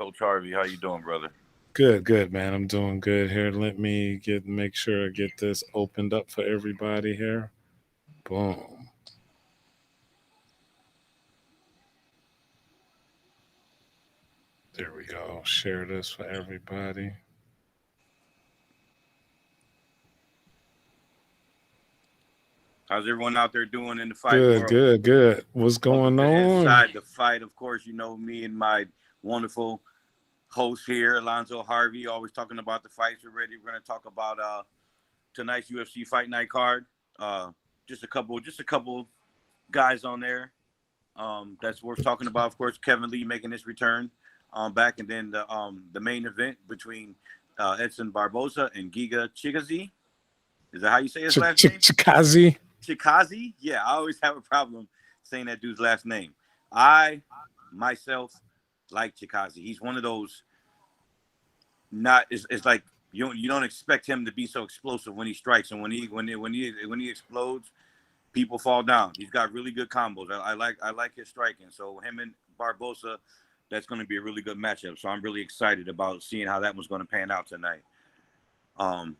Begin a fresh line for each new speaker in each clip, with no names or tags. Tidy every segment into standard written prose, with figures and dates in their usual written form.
Coach Harvey. How you doing, brother?
Good, man. I'm doing good here. Let me make sure I get this opened up for everybody here. Boom. There we go. Share this for everybody.
How's everyone out there doing in the fight
Good,
world?
good, good. What's
Welcome
going
to
on?
Inside the Fight. Of course, you know me and my wonderful host here, Alonzo Harvey, always talking about the fights. We're ready. We're going to talk about tonight's UFC Fight Night card. Uh, just a couple guys on there that's worth talking about. Of course, Kevin Lee making his return back, and then the main event between Edson Barboza and Giga Chikadze. Is that how you say his last name?
Chikazi.
Chikadze? Yeah, I always have a problem saying that dude's last name. I myself like Chikadze. He's one of those not it's like you don't expect him to be so explosive when he strikes, and when he explodes, people fall down. He's got really good combos. I like his striking. So him and Barbosa, that's going to be a really good matchup. So I'm really excited about seeing how that one's going to pan out tonight. Um,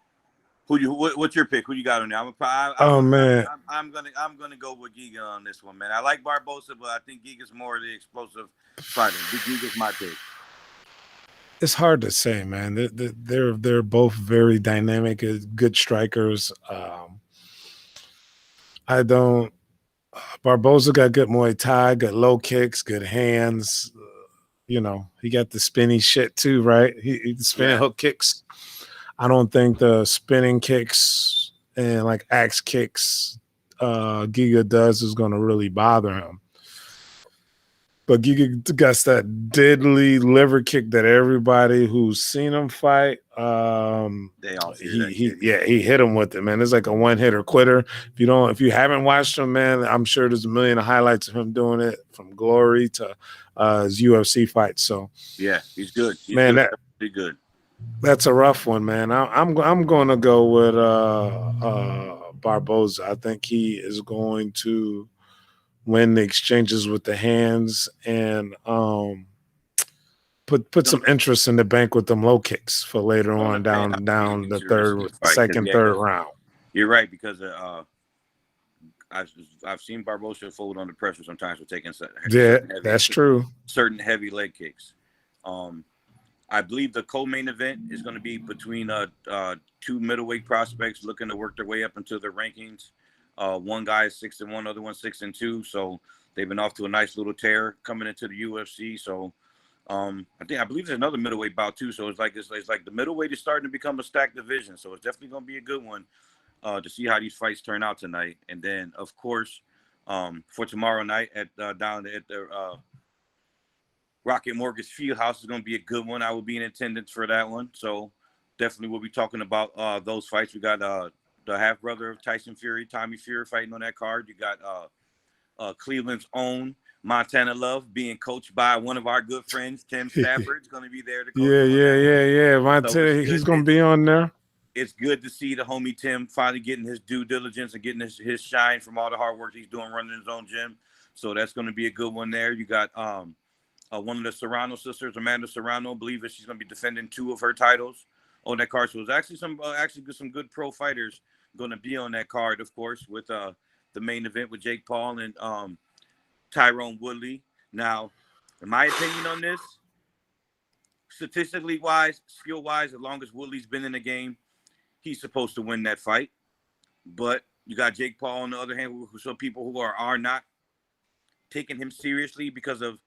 what's your pick? Who you got on there?
Oh man,
I'm gonna go with Giga on this one, man. I like Barbosa, but I think Giga's more the explosive fighter. Giga's my pick.
it's hard to say, man. They're both very dynamic, good strikers. I don't. Barboza got good Muay Thai, good low kicks, good hands. He got the spinny shit too, right? He spinning hook kicks. I don't think the spinning kicks and like axe kicks Giga does is going to really bother him. But Giga got that deadly liver kick that everybody who's seen him fight,
They all
he hit him with it, man. It's like a one hitter quitter. If you haven't watched him, man, I'm sure there's a million of highlights of him doing it from Glory to his UFC fights. So
yeah, he's good. He's
man,
good. Pretty good.
that's a rough one, man. I'm going to go with Barboza. I think he is going to win the exchanges with the hands and put some interest in the bank with them low kicks for later on down the third round.
You're right, because I've seen Barbosa fold under pressure sometimes for taking certain heavy leg kicks. I believe the co-main event is going to be between two middleweight prospects looking to work their way up into their rankings. One guy is 6-1, other one 6-2. So they've been off to a nice little tear coming into the UFC. So I believe there's another middleweight bout too. So it's like the middleweight is starting to become a stacked division. So it's definitely going to be a good one to see how these fights turn out tonight. And then of course for tomorrow night down at the Rocket Mortgage Fieldhouse is going to be a good one. I will be in attendance for that one. So definitely we'll be talking about those fights. We got the half brother of Tyson Fury, Tommy Fury, fighting on that card. You got Cleveland's own Montana Love being coached by one of our good friends, Tim Stafford, is going to be there to coach.
Yeah. Montana, he's going to be on there.
It's good to see the homie Tim finally getting his due diligence and getting his shine from all the hard work he's doing running his own gym. So that's going to be a good one there. You got one of the Serrano sisters, Amanda Serrano, I believe that she's going to be defending 2 of her titles on that card. So there's actually some good pro fighters going to be on that card, of course, with the main event with Jake Paul and Tyrone Woodley. Now, in my opinion on this, statistically wise, skill wise, as long as Woodley's been in the game, he's supposed to win that fight. But you got Jake Paul on the other hand, so people who are not taking him seriously because of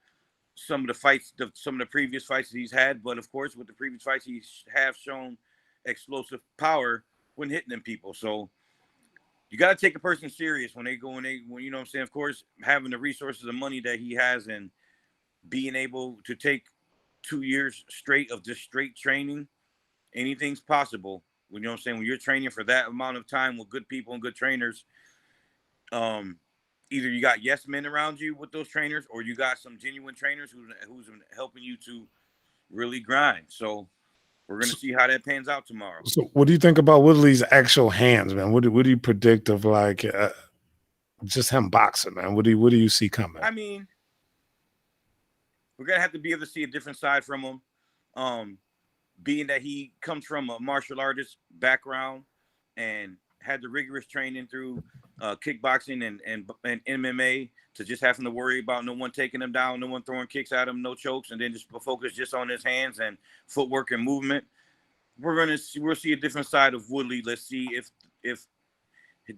some of the previous fights that he's had. But of course, with the previous fights, he have shown explosive power when hitting them people. So you got to take a person serious when you know what I'm saying? Of course, having the resources and money that he has and being able to take 2 years straight of just straight training, anything's possible. When you know what I'm saying? When you're training for that amount of time with good people and good trainers, either you got yes men around you with those trainers, or you got some genuine trainers who's helping you to really grind. So we're gonna see how that pans out tomorrow.
So, what do you think about Woodley's actual hands, man? What do you predict of like just him boxing, man? What do you see coming?
I mean, we're gonna have to be able to see a different side from him. Being that he comes from a martial artist background and had the rigorous training through kickboxing and MMA, to just having to worry about no one taking him down, no one throwing kicks at him, no chokes, and then just focus just on his hands and footwork and movement. We'll see a different side of Woodley. Let's see if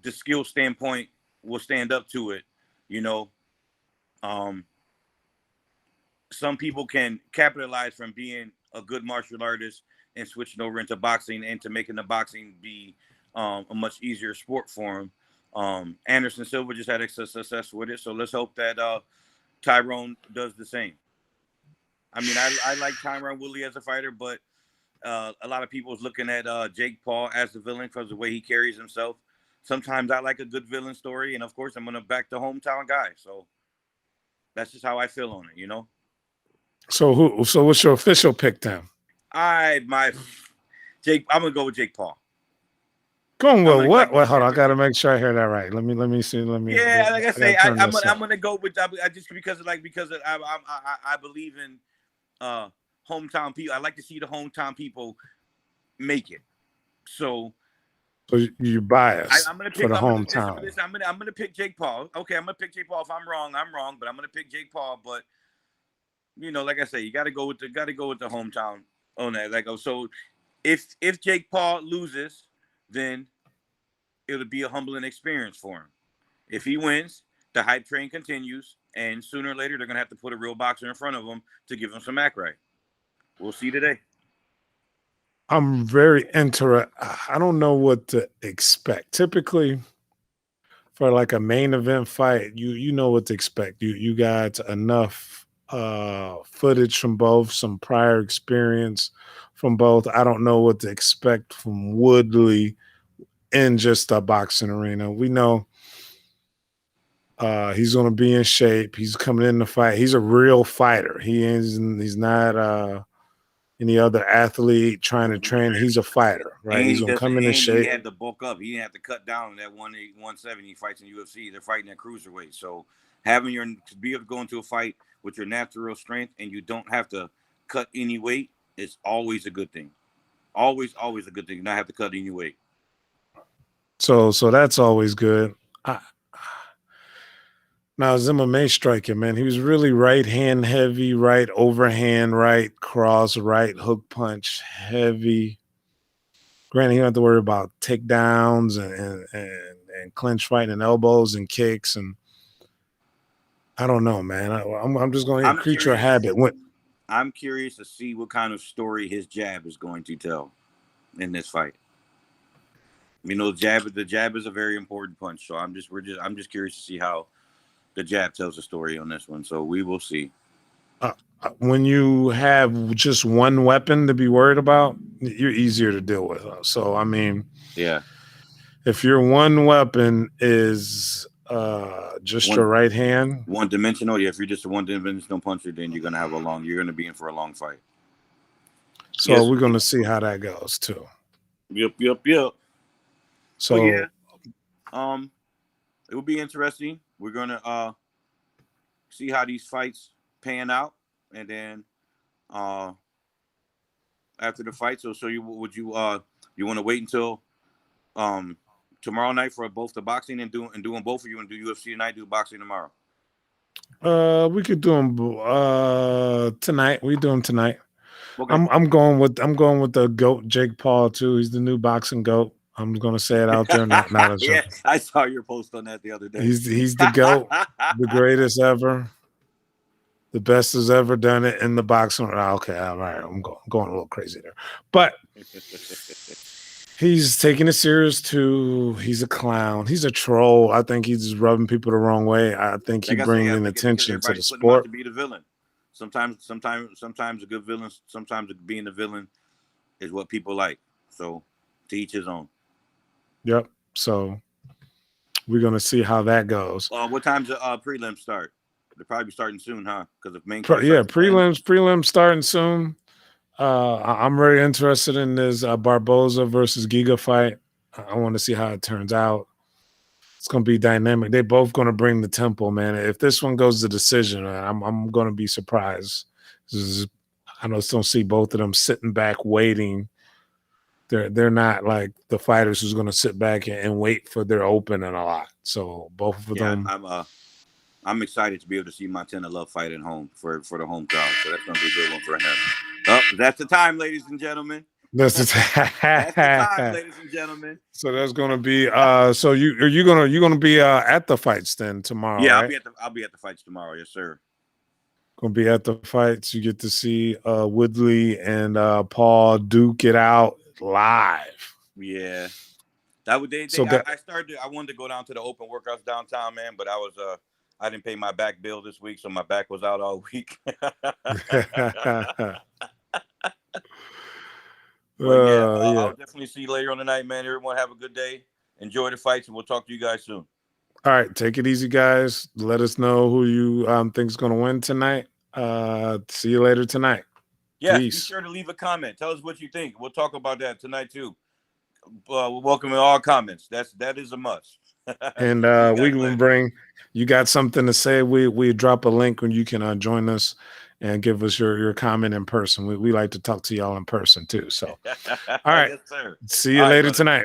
the skill standpoint will stand up to it. You know, some people can capitalize from being a good martial artist and switching over into boxing and to making the boxing be a much easier sport for him. Anderson Silva just had success with it, so let's hope that Tyrone does the same. I mean, I like Tyron Woodley as a fighter, but a lot of people is looking at Jake Paul as the villain because of the way he carries himself. Sometimes I like a good villain story, and of course, I'm gonna back the hometown guy. So that's just how I feel on it, you know.
So what's your official pick then?
I'm gonna go with Jake Paul.
Going with what? Well, hold on, I gotta make sure I hear that right. Let me see.
Yeah, like I say, I'm gonna go with just because I believe in hometown people. I like to see the hometown people make it. So
you biased
I'm gonna pick
for the hometown.
I'm gonna pick Jake Paul. Okay, I'm gonna pick Jake Paul. If I'm wrong, I'm wrong. But I'm gonna pick Jake Paul. But you know, like I say, you gotta go with the hometown on that. Like, so if Jake Paul loses, then it'll be a humbling experience for him. If he wins, the hype train continues, and sooner or later they're gonna have to put a real boxer in front of him to give him some act right. We'll see today.
I'm very interested. I don't know what to expect. Typically, for like a main event fight, you know what to expect. You got enough footage from both, some prior experience from both. I don't know what to expect from Woodley in just a boxing arena. We know he's going to be in shape. He's coming in to fight. He's a real fighter. He's not any other athlete trying to train. He's a fighter, right? He's going to come in shape.
He had to bulk up. He didn't have to cut down that 170 he fights in UFC. They're fighting at cruiserweight. So to be able to go into a fight with your natural strength and you don't have to cut any weight is always a good thing. Always a good thing. Not have to cut any weight.
So that's always good. Now, his MMA striking, man, he was really right hand heavy, right overhand, right cross, right hook punch heavy. Granted, he don't have to worry about takedowns and clinch fighting and elbows and kicks. And I don't know, man. I'm just going to hit creature of habit.
I'm curious to see what kind of story his jab is going to tell in this fight. You know, the jab is a very important punch. So I'm just curious to see how the jab tells a story on this one. So we will see.
When you have just one weapon to be worried about, you're easier to deal with. So, I mean,
yeah,
if your one weapon is just your right hand,
one dimensional. Yeah, if you're just a one dimensional puncher, then you're going to be in for a long fight.
So we're going to see how that goes too.
Yep.
So
yeah, it will be interesting. We're gonna see how these fights pan out, and then after the fight. So you want to wait until tomorrow night for both the boxing and doing both of you and do UFC tonight, do boxing tomorrow?
We could do them tonight. We do them tonight.
Okay.
I'm going with the GOAT, Jake Paul too. He's the new boxing GOAT. I'm gonna say it out there. Not a
yeah, I saw your post on that the other day.
He's the GOAT, the greatest ever, the best has ever done it in the boxing. Okay, all right, I'm going a little crazy there, but he's taking it serious too. He's a clown. He's a troll. I think he's just rubbing people the wrong way. I think he brings in attention to the sport.
To be the villain. Sometimes a good villain. Sometimes being the villain is what people like. So to each his own.
Yep. So we're gonna see how that goes.
What time's the prelims start? They'll probably be starting soon, huh? Because the main
prelims starting soon. I'm very interested in this Barboza versus Giga fight. I want to see how it turns out. It's going to be dynamic. They both going to bring the tempo, man. If this one goes to decision, I'm going to be surprised. I just don't see both of them sitting back waiting. They're not like the fighters who's going to sit back and wait for their opening a lot. So both of them.
I'm excited to be able to see Montana Love fight at home for the home crowd. So that's going to be a good one for him. Oh, that's the time, ladies and gentlemen.
That's the
time, ladies and gentlemen.
So that's going to be. So you're gonna be at the fights then tomorrow?
Yeah,
right?
I'll be at the fights tomorrow. Yes, sir.
Gonna be at the fights. You get to see Woodley and Paul duke it out live.
Yeah, I wanted to go down to the open workouts downtown, man, but I didn't pay my back bill this week, so my back was out all week. I'll definitely see you later on the night, man. Everyone have a good day. Enjoy the fights, and we'll talk to you guys soon.
All right, take it easy, guys. Let us know who you think is going to win tonight. See you later tonight.
Yeah,
Peace.
Be sure to leave a comment. Tell us what you think. We'll talk about that tonight too. We're welcoming all comments. That is a must.
And we can bring. You got something to say? We drop a link when you can join us and give us your comment in person. We like to talk to y'all in person too. So, all right.
Yes, sir.
See you later tonight.